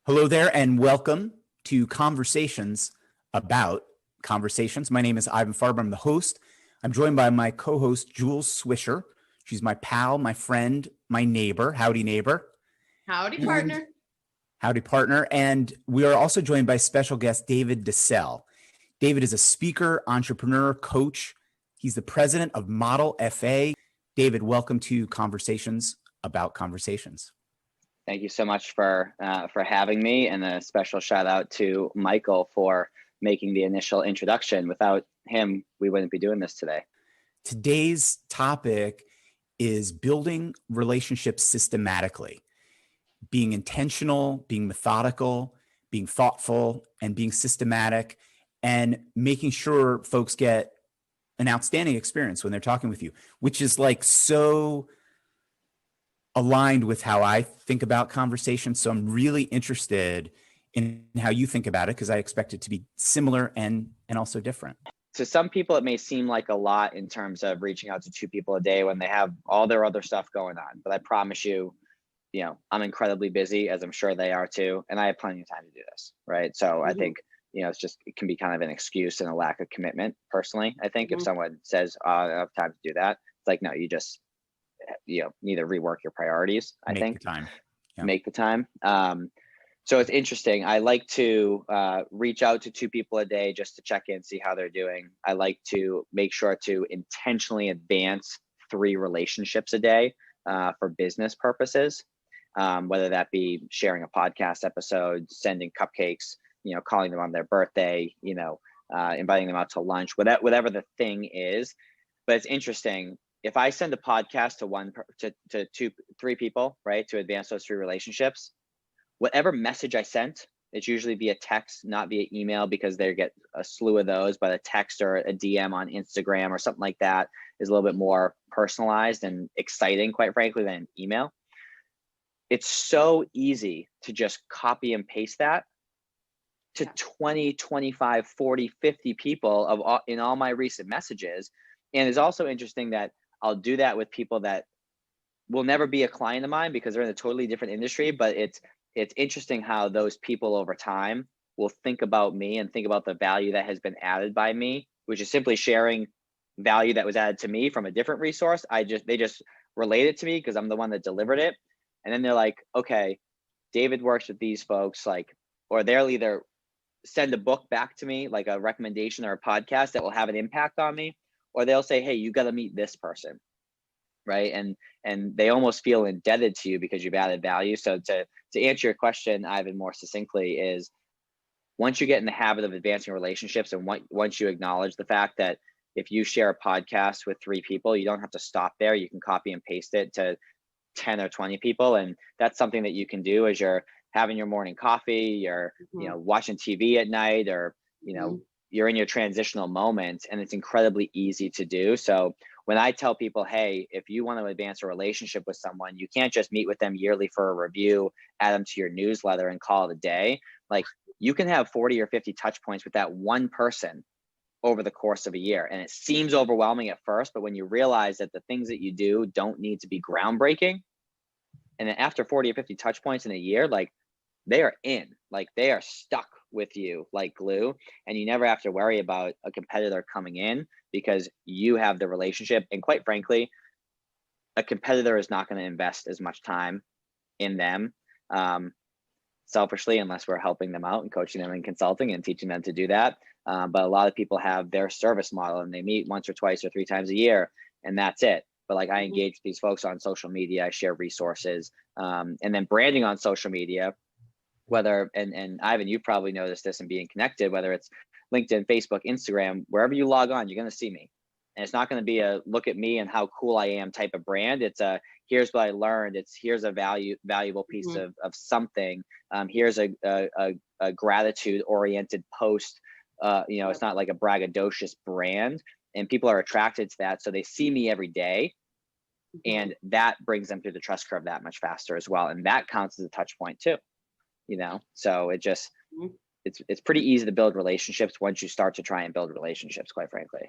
Hello there, and welcome to Conversations About Conversations. My name is Ivan Farber. I'm the host. I'm joined by my co-host, Jules Swisher. She's my pal, my friend, my neighbor. Howdy, neighbor. Howdy, partner. Howdy, partner. And we are also joined by special guest, David DeCelle. David is a speaker, entrepreneur, coach. He's the president of Model FA. David, welcome to Conversations About Conversations. Thank you so much for having me, and a special shout out to Michael for making the initial introduction. Without him, we wouldn't be doing this today. Today's topic is building relationships systematically, being intentional, being methodical, being thoughtful, and being systematic, and making sure folks get an outstanding experience when they're talking with you, which is like so aligned with how I think about conversations. So I'm really interested in how you think about it, because I expect it to be similar and also different. To some people, it may seem like a lot in terms of reaching out to 2 people a day when they have all their other stuff going on. But I promise you, I'm incredibly busy, as I'm sure they are too. And I have plenty of time to do this, right? So I think, it can be kind of an excuse and a lack of commitment. Personally, I think if someone says, I don't have time to do that, it's like, no, you just, need to rework your priorities. Make the time. So it's interesting. I like to reach out to 2 people a day just to check in, see how they're doing. I like to make sure to intentionally advance 3 relationships a day for business purposes, whether that be sharing a podcast episode, sending cupcakes, calling them on their birthday, inviting them out to lunch, whatever the thing is. But it's interesting. If I send a podcast to 2, 3 people, right, to advance those 3 relationships, whatever message I sent, it's usually via text, not via email, because they get a slew of those, but a text or a DM on Instagram or something like that is a little bit more personalized and exciting, quite frankly, than email. It's so easy to just copy and paste that to 20, 25, 40, 50 people in all my recent messages. And it's also interesting that I'll do that with people that will never be a client of mine because they're in a totally different industry. But it's interesting how those people over time will think about me and think about the value that has been added by me, which is simply sharing value that was added to me from a different resource. They just relate it to me because I'm the one that delivered it. And then they're like, okay, David works with these folks, or they'll either send a book back to me, like a recommendation or a podcast that will have an impact on me, or they'll say, hey, you got to meet this person, right? And they almost feel indebted to you because you've added value. So to answer your question, Ivan, more succinctly, is once you get in the habit of advancing relationships, and once you acknowledge the fact that if you share a podcast with 3 people, you don't have to stop there. You can copy and paste it to 10 or 20 people. And that's something that you can do as you're having your morning coffee, you're watching TV at night, or you're in your transitional moment, and it's incredibly easy to do. So when I tell people, hey, if you want to advance a relationship with someone, you can't just meet with them yearly for a review, add them to your newsletter, and call it a day. Like, you can have 40 or 50 touch points with that one person over the course of a year. And it seems overwhelming at first, but when you realize that the things that you do don't need to be groundbreaking, and then after 40 or 50 touch points in a year, they are in, they are stuck with you like glue, and you never have to worry about a competitor coming in because you have the relationship. And quite frankly, a competitor is not going to invest as much time in them selfishly, unless we're helping them out and coaching them and consulting and teaching them to do that. But a lot of people have their service model, and they meet once or twice or 3 times a year, and that's it. But I engage these folks on social media, I share resources, and then branding on social media, whether, and Ivan, you probably noticed this in being connected, whether it's LinkedIn, Facebook, Instagram, wherever you log on, you're going to see me. And it's not going to be a look at me and how cool I am type of brand. It's a, here's what I learned. It's here's a valuable piece of something. Here's a gratitude oriented post. It's not like a braggadocious brand, and people are attracted to that. So they see me every day, and that brings them through the trust curve that much faster as well. And that counts as a touch point too. So it just, it's pretty easy to build relationships once you start to try and build relationships, quite frankly.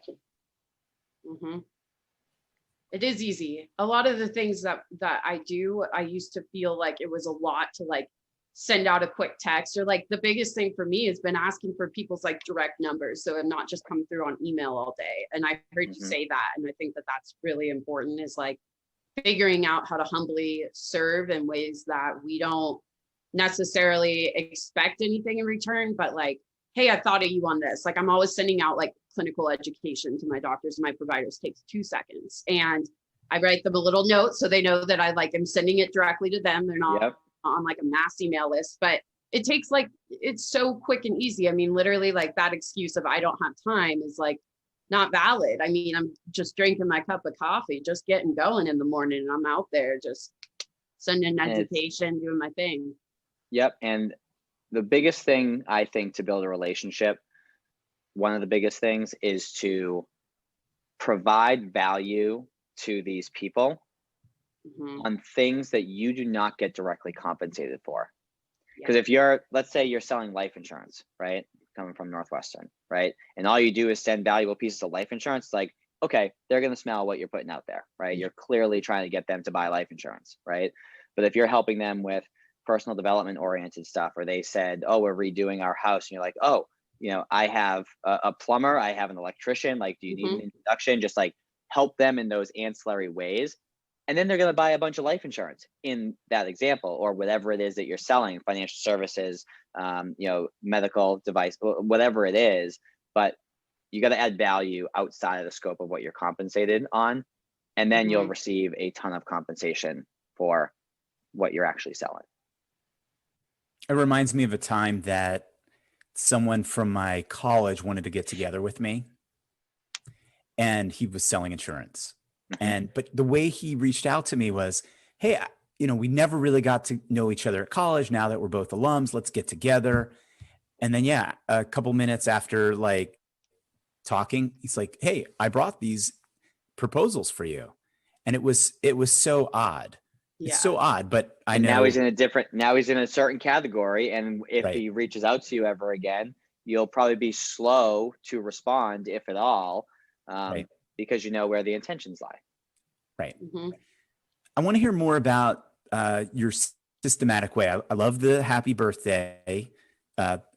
It is easy. A lot of the things that I do, I used to feel like it was a lot to send out a quick text, or like the biggest thing for me has been asking for people's like direct numbers. So I'm not just coming through on email all day. And I heard you say that. And I think that that's really important, is like figuring out how to humbly serve in ways that we don't necessarily expect anything in return, but like, hey, I thought of you on this. Like I'm always sending out like clinical education to my doctors and my providers. Takes 2 seconds. And I write them a little note so they know that I like am sending it directly to them. They're not on like a mass email list, but it takes like, it's so quick and easy. I mean, literally like that excuse of I don't have time is like not valid. I mean, I'm just drinking my cup of coffee, just getting going in the morning, and I'm out there just sending education, doing my thing. Yep. And the biggest thing I think to build a relationship, one of the biggest things is to provide value to these people on things that you do not get directly compensated for. Because if you're, let's say you're selling life insurance, right? Coming from Northwestern, right? And all you do is send valuable pieces of life insurance, like, okay, they're going to smell what you're putting out there, right? You're clearly trying to get them to buy life insurance, right? But if you're helping them with personal development oriented stuff, or they said, oh, we're redoing our house, and you're like, oh, you know, I have a plumber, I have an electrician, like, do you need an introduction? Just like help them in those ancillary ways. And then they're going to buy a bunch of life insurance in that example, or whatever it is that you're selling, financial services, you know, medical device, whatever it is. But you got to add value outside of the scope of what you're compensated on. And then you'll receive a ton of compensation for what you're actually selling. It reminds me of a time that someone from my college wanted to get together with me, and he was selling insurance. But the way he reached out to me was, hey, you know, we never really got to know each other at college. Now that we're both alums, let's get together. And then, yeah, a couple minutes after like talking, he's like, hey, I brought these proposals for you. And it was so odd. It's so odd, but I know. Now he's in a certain category. And if he reaches out to you ever again, you'll probably be slow to respond, if at all, because you know where the intentions lie. Right. I want to hear more about your systematic way. I love the happy birthday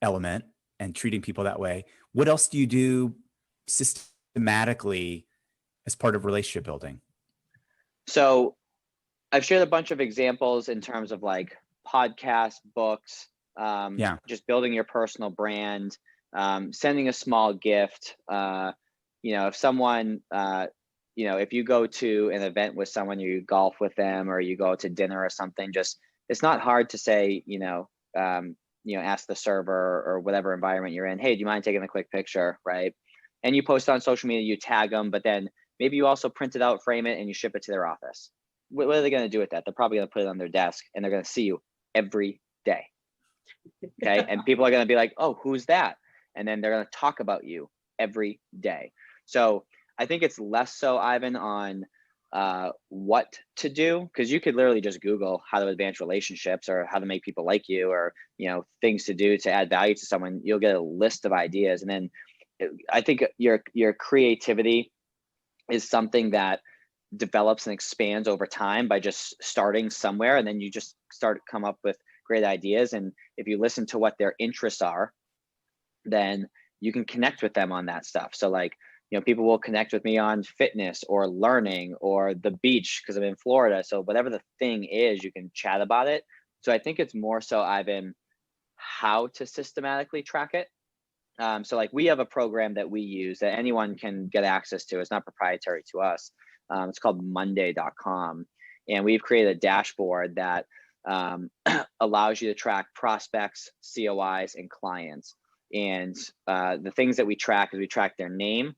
element and treating people that way. What else do you do systematically as part of relationship building? So I've shared a bunch of examples in terms of like podcasts, books, just building your personal brand, sending a small gift. You know, if someone, you know, if you go to an event with someone, you golf with them, or you go to dinner or something, just, it's not hard to say, you know, ask the server or whatever environment you're in, hey, do you mind taking a quick picture, right? And you post on social media, you tag them, but then maybe you also print it out, frame it, and you ship it to their office. What are they going to do with that? They're probably going to put it on their desk, and they're going to see you every day. Okay. And people are going to be like, oh, who's that? And then they're going to talk about you every day. So I think it's less so, Ivan, on what to do, because you could literally just Google how to advance relationships, or how to make people like you, or, you know, things to do to add value to someone. You'll get a list of ideas. And then I think your creativity is something that develops and expands over time by just starting somewhere, and then you just start to come up with great ideas. And if you listen to what their interests are, then you can connect with them on that stuff. So like, you know, people will connect with me on fitness or learning or the beach because I'm in Florida. So whatever the thing is, you can chat about it. So I think it's more so, Ivan, how to systematically track it. So like, we have a program that we use that anyone can get access to. It's not proprietary to us. It's called Monday.com. And we've created a dashboard that allows you to track prospects, COIs, and clients. And the things that we track is we track their name.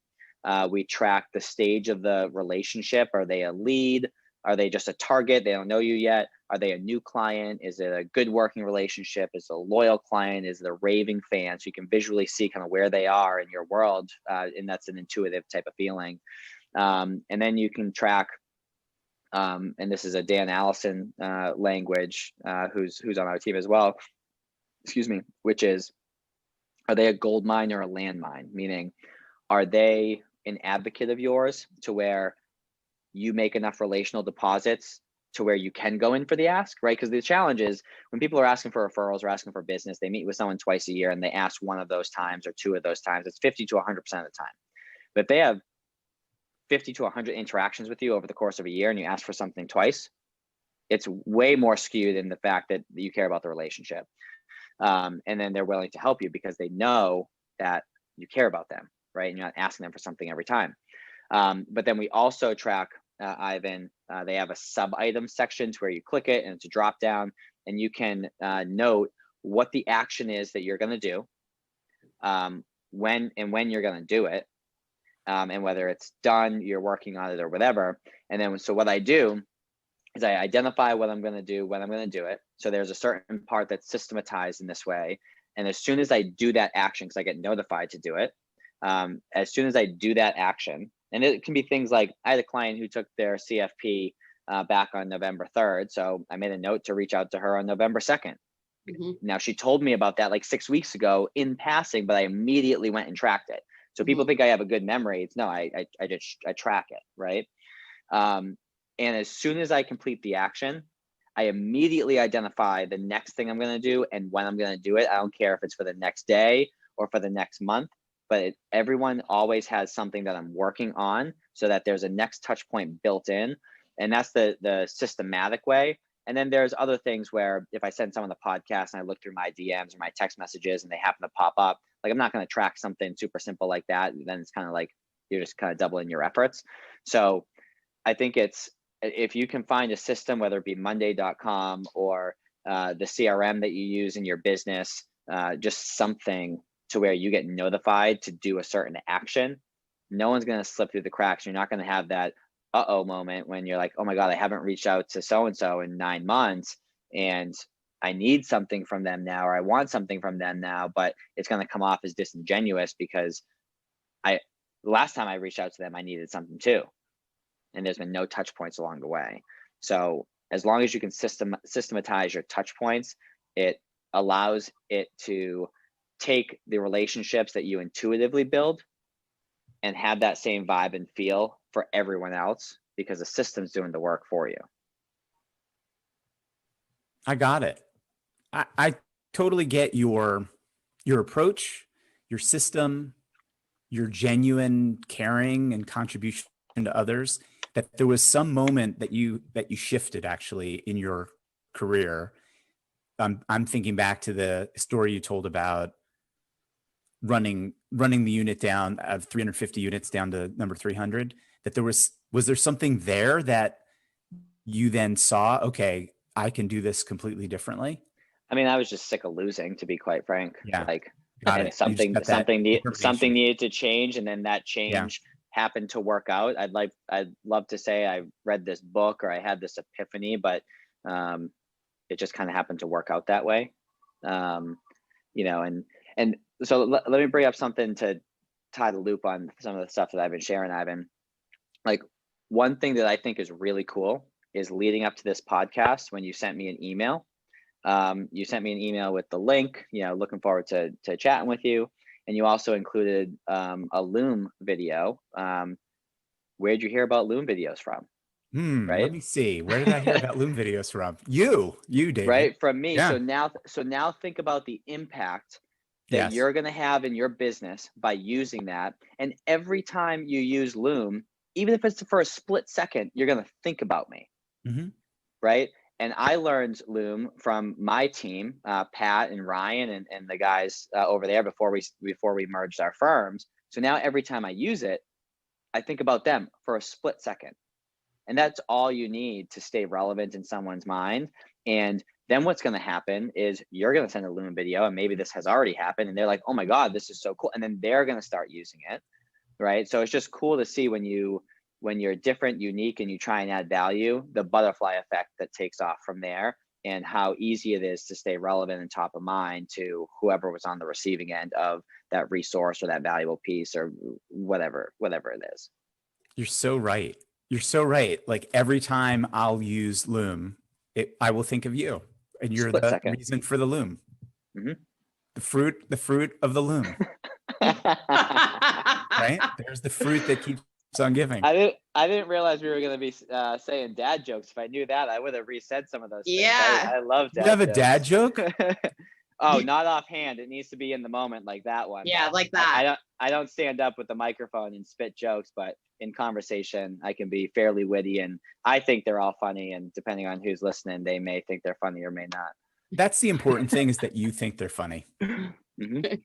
We track the stage of the relationship. Are they a lead? Are they just a target? They don't know you yet. Are they a new client? Is it a good working relationship? Is it a loyal client? Is it a raving fan? So you can visually see kind of where they are in your world. And that's an intuitive type of feeling. And then you can track, and this is a Dan Allison language, who's on our team as well, excuse me, which is, are they a gold mine or a landmine? Meaning, are they an advocate of yours to where you make enough relational deposits to where you can go in for the ask, right? Because the challenge is when people are asking for referrals or asking for business, they meet with someone twice a year and they ask one of those times or two of those times, it's 50 to 100% of the time. But if they have 50 to 100 interactions with you over the course of a year and you ask for something twice, it's way more skewed in the fact that you care about the relationship. And then they're willing to help you because they know that you care about them, right? And you're not asking them for something every time. But then we also track, Ivan, they have a sub item section where you click it and it's a drop down and you can note what the action is that you're going to do, when you're going to do it, and whether it's done, you're working on it or whatever. And then, so what I do is I identify what I'm going to do, when I'm going to do it. So there's a certain part that's systematized in this way. And as soon as I do that action, because I get notified to do it, as soon as I do that action, and it can be things like, I had a client who took their CFP back on November 3rd. So I made a note to reach out to her on November 2nd. Now she told me about that like 6 weeks ago in passing, but I immediately went and tracked it. So people think I have a good memory. It's no, I track it, right? And as soon as I complete the action, I immediately identify the next thing I'm going to do and when I'm going to do it. I don't care if it's for the next day or for the next month, but everyone always has something that I'm working on so that there's a next touch point built in. And that's the systematic way. And then there's other things where if I send someone the podcast and I look through my DMs or my text messages and they happen to pop up, like I'm not going to track something super simple like that. Then it's kind of like you're just kind of doubling your efforts. So I think it's, if you can find a system, whether it be Monday.com or the CRM that you use in your business, just something to where you get notified to do a certain action, no one's going to slip through the cracks. You're not going to have that uh-oh moment when you're like, oh my God, I haven't reached out to so-and-so in 9 months and I need something from them now, or I want something from them now, but it's going to come off as disingenuous because the last time I reached out to them, I needed something too. And there's been no touch points along the way. So as long as you can systematize your touch points, it allows it to take the relationships that you intuitively build and have that same vibe and feel for everyone else because the system's doing the work for you. I got it. I totally get your approach, your system, your genuine caring and contribution to others. That there was some moment that you shifted actually in your career. I'm thinking back to the story you told about running the unit down of 350 units down to number 300. That there was there something there that you then saw, okay, I can do this completely differently? I mean, I was just sick of losing, to be quite frank. Yeah. Like, Got and it. something needed to change, and then that change happened to work out. I'd love to say I read this book or I had this epiphany, but it just kind of happened to work out that way. You know, and so let me bring up something to tie the loop on some of the stuff that I've been sharing, Ivan. Like, one thing that I think is really cool is leading up to this podcast, when you sent me an email. You sent me an email with the link, you know, looking forward to chatting with you. And you also included a Loom video. Where'd you hear about Loom videos from? Right? Let me see. Where did I hear about Loom videos from? You, David. Right, from me. Yeah. So now think about the impact that you're going to have in your business by using that. And every time you use Loom, even if it's for a split second, you're going to think about me. Mm-hmm. Right. And I learned Loom from my team, Pat and Ryan and the guys over there before we merged our firms. So now every time I use it, I think about them for a split second. And that's all you need to stay relevant in someone's mind. And then what's going to happen is you're going to send a Loom video, and maybe this has already happened, and they're like, oh my God, this is so cool. And then they're going to start using it. Right. So it's just cool to see when you're different, unique, and you try and add value, the butterfly effect that takes off from there, and how easy it is to stay relevant and top of mind to whoever was on the receiving end of that resource or that valuable piece or whatever it is. You're so right. You're so right. Like, every time I'll use Loom, I will think of you, and you're the reason for the Loom. Mm-hmm. The fruit of the Loom. Right? There's the fruit that keeps keeps on giving. I didn't realize we were going to be saying dad jokes. If I knew that, I would have resaid some of those things. Yeah. I love dad You have a jokes. dad joke? Oh, not offhand. It needs to be in the moment, like that one. Yeah, like that. I don't stand up with the microphone and spit jokes, but in conversation, I can be fairly witty, and I think they're all funny. And depending on who's listening, they may think they're funny or may not. That's the important thing, is that you think they're funny. Mhm.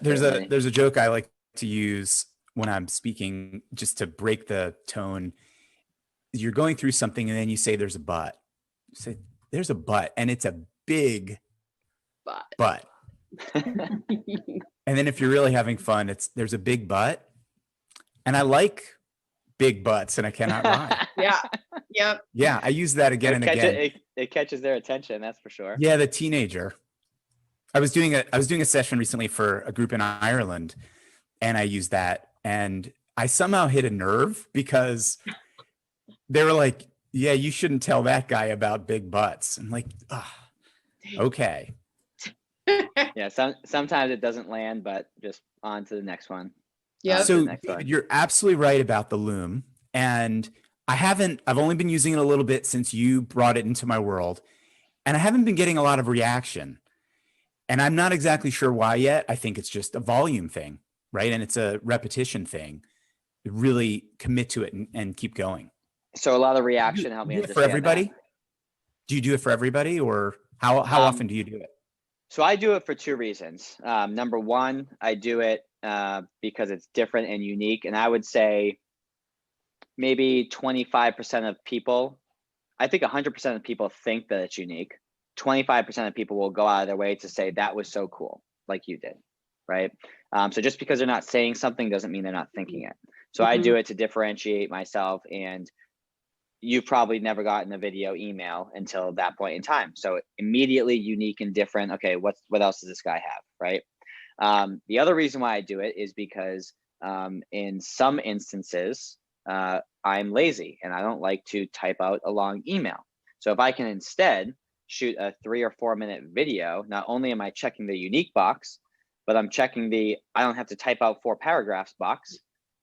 There's a joke I like to use when I'm speaking, just to break the tone. You're going through something and then you say there's a but. You say there's a but, and it's a big but. And then if you're really having fun, there's a big but. And I like big butts, and I cannot lie. Yeah. Yep. Yeah, I use that again and again. It catches their attention, that's for sure. Yeah, the teenager. I was doing a session recently for a group in Ireland, and I used that, and I somehow hit a nerve because they were like, "Yeah, you shouldn't tell that guy about big butts." I'm like, okay. Yeah, sometimes it doesn't land, but just on to the next one. Yeah. So David, you're absolutely right about the loom, and I've only been using it a little bit since you brought it into my world, and I haven't been getting a lot of reaction. And I'm not exactly sure why yet. I think it's just a volume thing, right? And it's a repetition thing. Really commit to it and keep going. So a lot of reaction. Help me understand for everybody. that. Do you do it for everybody, or how often do you do it? So I do it for two reasons. Number one, I do it because it's different and unique. And I would say maybe 25% of people, I think 100% of people think that it's unique. 25% of people will go out of their way to say that was so cool, like you did, right? So just because they're not saying something doesn't mean they're not thinking it. So I do it to differentiate myself, and you've probably never gotten a video email until that point in time. So immediately unique and different. Okay, what else does this guy have, right? The other reason why I do it is because in some instances, I'm lazy and I don't like to type out a long email. So if I can instead shoot a 3 or 4 minute video, not only am I checking the unique box, but I'm checking the I don't have to type out 4 paragraphs box.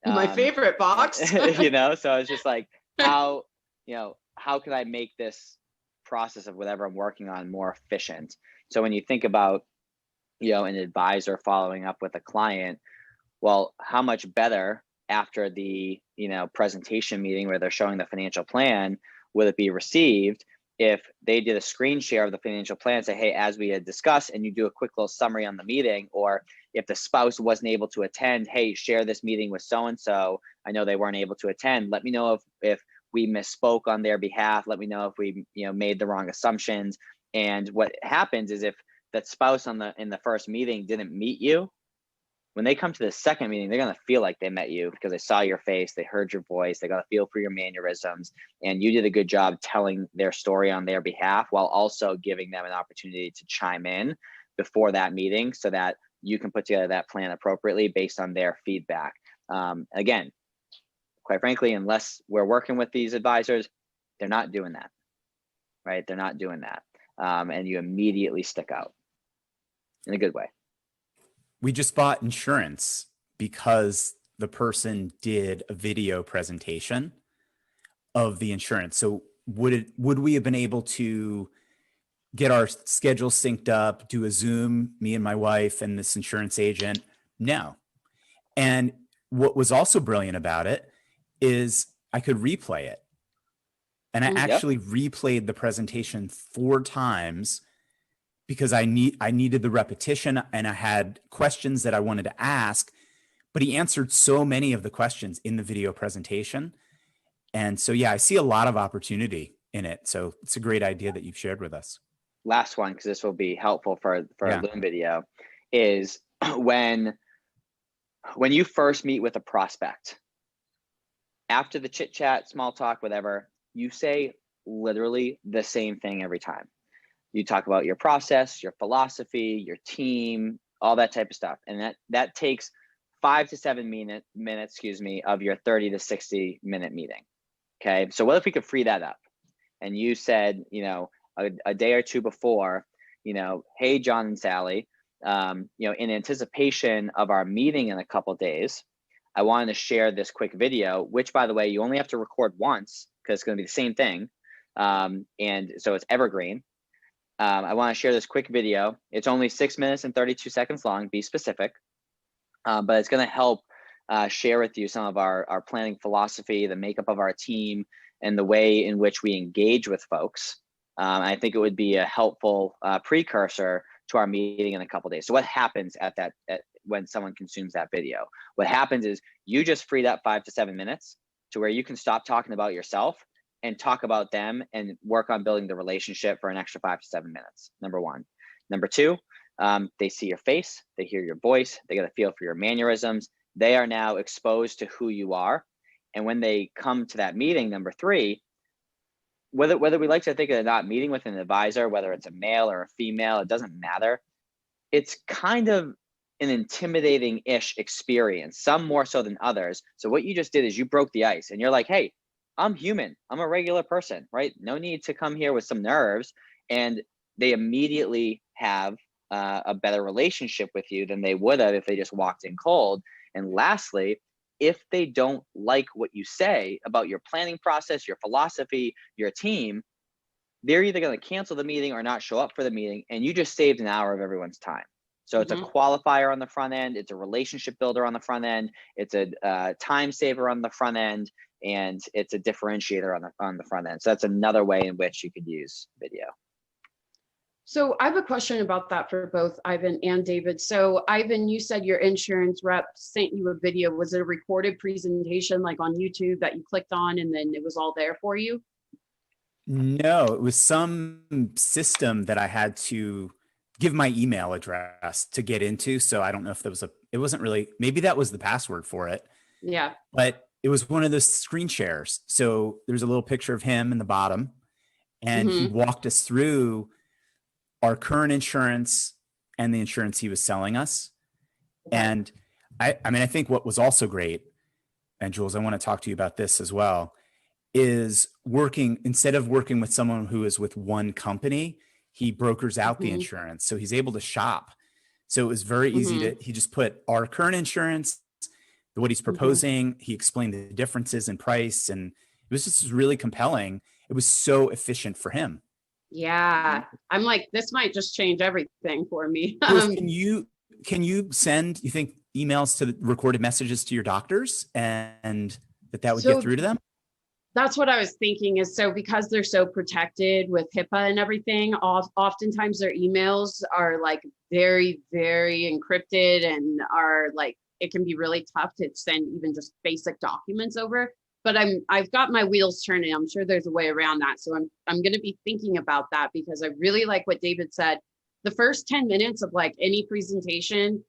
My favorite box. So it's just like, how can I make this process of whatever I'm working on more efficient? So when you think about, an advisor following up with a client, well, how much better after the, presentation meeting where they're showing the financial plan, would it be received if they did a screen share of the financial plan, say, hey, as we had discussed, and you do a quick little summary on the meeting, or if the spouse wasn't able to attend, hey, share this meeting with so-and-so. I know they weren't able to attend. Let me know if we misspoke on their behalf. Let me know if we, made the wrong assumptions. And what happens is if that spouse in the first meeting didn't meet you, when they come to the second meeting, they're going to feel like they met you because they saw your face, they heard your voice, they got a feel for your mannerisms, and you did a good job telling their story on their behalf while also giving them an opportunity to chime in before that meeting so that you can put together that plan appropriately based on their feedback. Again, quite frankly, unless we're working with these advisors, they're not doing that, right? They're not doing that. And you immediately stick out in a good way. We just bought insurance because the person did a video presentation of the insurance. So would we have been able to get our schedule synced up, do a Zoom, me and my wife and this insurance agent? No. And what was also brilliant about it is I could replay it. And I actually replayed the presentation 4 times because I needed the repetition, and I had questions that I wanted to ask, but he answered so many of the questions in the video presentation. And so, I see a lot of opportunity in it. So it's a great idea that you've shared with us. Last one, because this will be helpful for a Loom video, is when you first meet with a prospect, after the chit chat, small talk, whatever, you say literally the same thing every time. You talk about your process, your philosophy, your team, all that type of stuff. And that takes 5 to 7 minutes, of your 30 to 60 minute meeting. Okay. So what if we could free that up? And you said, a day or two before, hey, John and Sally, in anticipation of our meeting in a couple of days, I wanted to share this quick video, which, by the way, you only have to record once because it's going to be the same thing. And so it's evergreen. I want to share this quick video. It's only 6 minutes and 32 seconds long, be specific, but it's going to help share with you some of our planning philosophy, the makeup of our team, and the way in which we engage with folks. I think it would be a helpful precursor to our meeting in a couple of days. So what happens when someone consumes that video? What happens is you just freed up 5 to 7 minutes to where you can stop talking about yourself and talk about them and work on building the relationship for an extra 5 to 7 minutes. Number one. Number two, they see your face, they hear your voice, they get a feel for your mannerisms. They are now exposed to who you are. And when they come to that meeting, number three, whether we like to think of not meeting with an advisor, whether it's a male or a female, it doesn't matter. It's kind of an intimidating-ish experience, some more so than others. So what you just did is you broke the ice and you're like, hey, I'm human. I'm a regular person, right? No need to come here with some nerves. And they immediately have a better relationship with you than they would have if they just walked in cold. And lastly, if they don't like what you say about your planning process, your philosophy, your team, they're either going to cancel the meeting or not show up for the meeting, and you just saved an hour of everyone's time. So it's a qualifier on the front end, it's a relationship builder on the front end, it's a time saver on the front end, and it's a differentiator on the front end. So that's another way in which you could use video. So I have a question about that for both Ivan and David. So Ivan, you said your insurance rep sent you a video. Was it a recorded presentation like on YouTube that you clicked on and then it was all there for you? No, it was some system that I had to give my email address to get into. So I don't know if there was it wasn't really, maybe that was the password for it. Yeah. But it was one of those screen shares. So there's a little picture of him in the bottom, and he walked us through our current insurance and the insurance he was selling us. And I mean, I think what was also great, and Jules, I want to talk to you about this as well, is instead of working with someone who is with one company, he brokers out the insurance. So he's able to shop. So it was very easy he just put our current insurance, what he's proposing. He explained the differences in price, and it was just really compelling. It was so efficient for him. Yeah. I'm like, this might just change everything for me. Can you send, you think, emails to recorded messages to your doctors and that would get through to them? That's what I was thinking is, so because they're so protected with HIPAA and everything, oftentimes their emails are like very, very encrypted and are like, it can be really tough to send even just basic documents over. But I've got my wheels turning. I'm sure there's a way around that. So I'm going to be thinking about that, because I really like what David said. The first 10 minutes of like any presentation,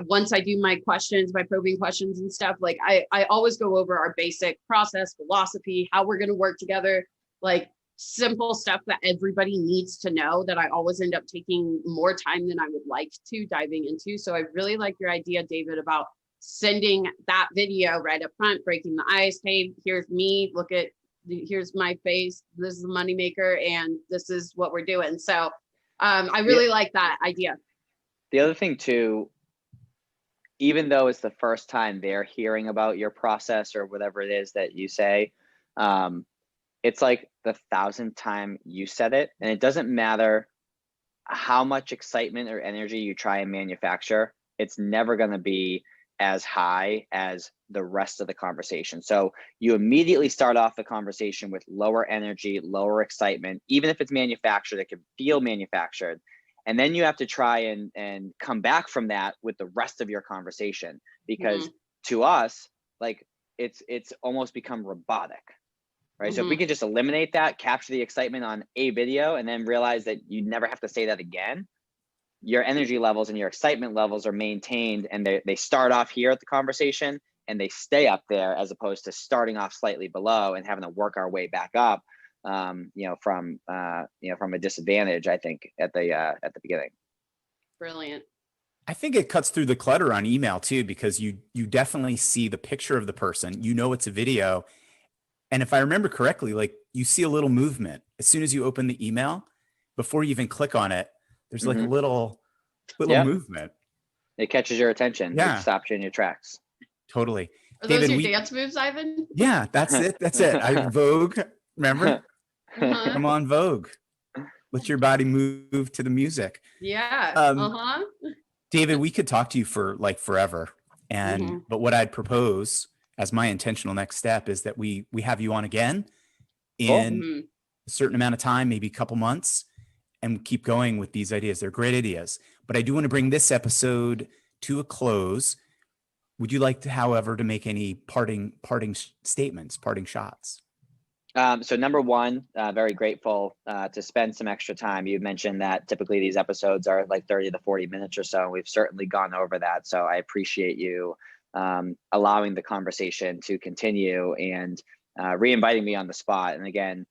once I do my questions, my probing questions and stuff, like I always go over our basic process, philosophy, how we're going to work together, like simple stuff that everybody needs to know, that I always end up taking more time than I would like to diving into. So I really like your idea, David, about sending that video right up front, breaking the ice. Hey, here's me. Here's my face. This is the moneymaker, and this is what we're doing. So I really like that idea. The other thing too, even though it's the first time they're hearing about your process or whatever it is that you say, it's like the 1,000th time you said it, and it doesn't matter how much excitement or energy you try and manufacture, it's never going to be as high as the rest of the conversation. So you immediately start off the conversation with lower energy, lower excitement, even if it's manufactured, it can feel manufactured. And then you have to try and come back from that with the rest of your conversation, because to us, like it's almost become robotic, right? So if we could just eliminate that, capture the excitement on a video, and then realize that you never have to say that again, your energy levels and your excitement levels are maintained, and they start off here at the conversation and they stay up there, as opposed to starting off slightly below and having to work our way back up, from a disadvantage, I think, at the beginning. Brilliant. I think it cuts through the clutter on email too, because you definitely see the picture of the person, it's a video. And if I remember correctly, like you see a little movement as soon as you open the email, before you even click on it, there's like a little movement. It catches your attention. Yeah. It stops you in your tracks. Totally. Are David, those your dance moves, Ivan? Yeah, that's it. That's it. Vogue, remember? Uh-huh. Come on, Vogue. Let your body move to the music. Yeah. Um, Uh-huh. David, we could talk to you for like forever. But what I'd propose as my intentional next step is that we have you on again in Mhm. a certain amount of time, maybe a couple months, and keep going with these ideas. They're great ideas. But I do want to bring this episode to a close. Would you like to, however, to make any parting statements, parting shots? So number one, very grateful to spend some extra time. You mentioned that typically these episodes are like 30 to 40 minutes or so. We've certainly gone over that. So I appreciate you allowing the conversation to continue and re-inviting me on the spot. And again,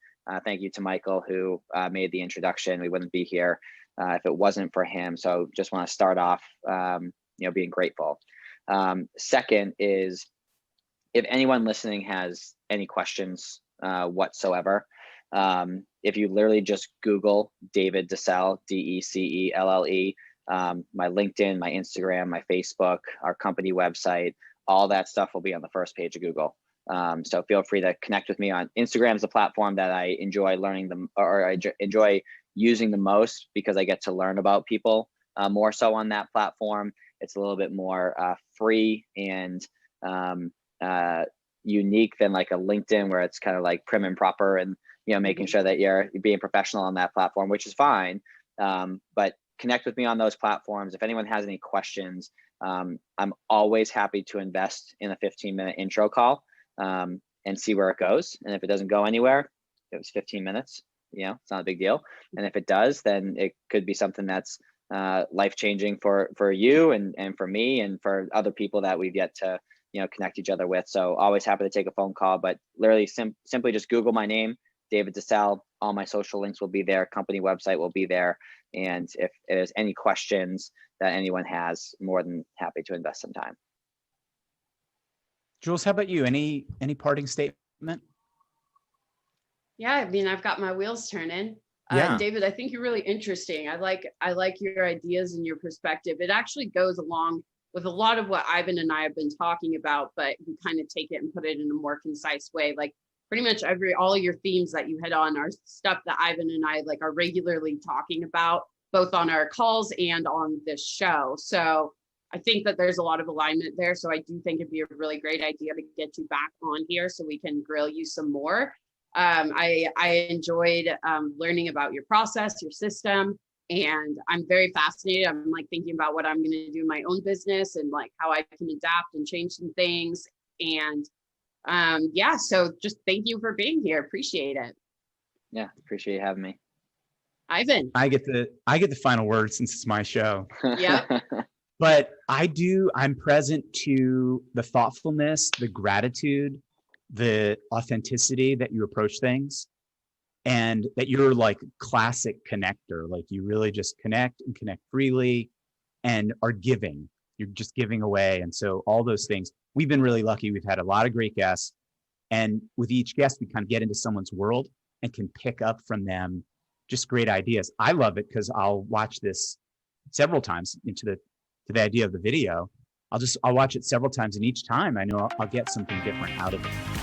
thank you to Michael who made the introduction. We wouldn't be here if it wasn't for him. So just want to start off, being grateful. Second is if anyone listening has any questions whatsoever, if you literally just Google David DeCelle, DeCelle, my LinkedIn, my Instagram, my Facebook, our company website, all that stuff will be on the first page of Google. So feel free to connect with me on Instagram. Is the platform that I enjoy enjoy using the most because I get to learn about people more so on that platform. It's a little bit more free and unique than like a LinkedIn where it's kind of like prim and proper and making sure that you're being professional on that platform, which is fine. But connect with me on those platforms. If anyone has any questions, I'm always happy to invest in a 15-minute intro call and see where it goes. And if it doesn't go anywhere, it was 15 minutes, it's not a big deal. And if it does, then it could be something that's life-changing for you and for me and for other people that we've yet to connect each other with. So always happy to take a phone call, but literally simply just Google my name, David DeCelle. All my social links will be there. Company website will be there. And if there's any questions that anyone has, more than happy to invest some time. Jules, how about you? Any parting statement? Yeah, I mean, I've got my wheels turning. Yeah. David, I think you're really interesting. I like your ideas and your perspective. It actually goes along with a lot of what Ivan and I have been talking about, but we kind of take it and put it in a more concise way. Like pretty much all of your themes that you hit on are stuff that Ivan and I are regularly talking about, both on our calls and on this show. So I think that there's a lot of alignment there. So I do think it'd be a really great idea to get you back on here so we can grill you some more. I enjoyed learning about your process, your system, and I'm very fascinated. I'm thinking about what I'm going to do in my own business and how I can adapt and change some things. And so just thank you for being here. Appreciate it. Yeah, appreciate you having me. Ivan. I get the final word since it's my show. Yeah. But I'm present to the thoughtfulness, the gratitude, the authenticity that you approach things, and that you're like classic connector. Like you really just connect and connect freely and are giving. You're just giving away. And so all those things, we've been really lucky. We've had a lot of great guests. And with each guest, we kind of get into someone's world and can pick up from them just great ideas. I love it because I'll watch this several times to the idea of the video. I'll watch it several times, and each time I know I'll get something different out of it.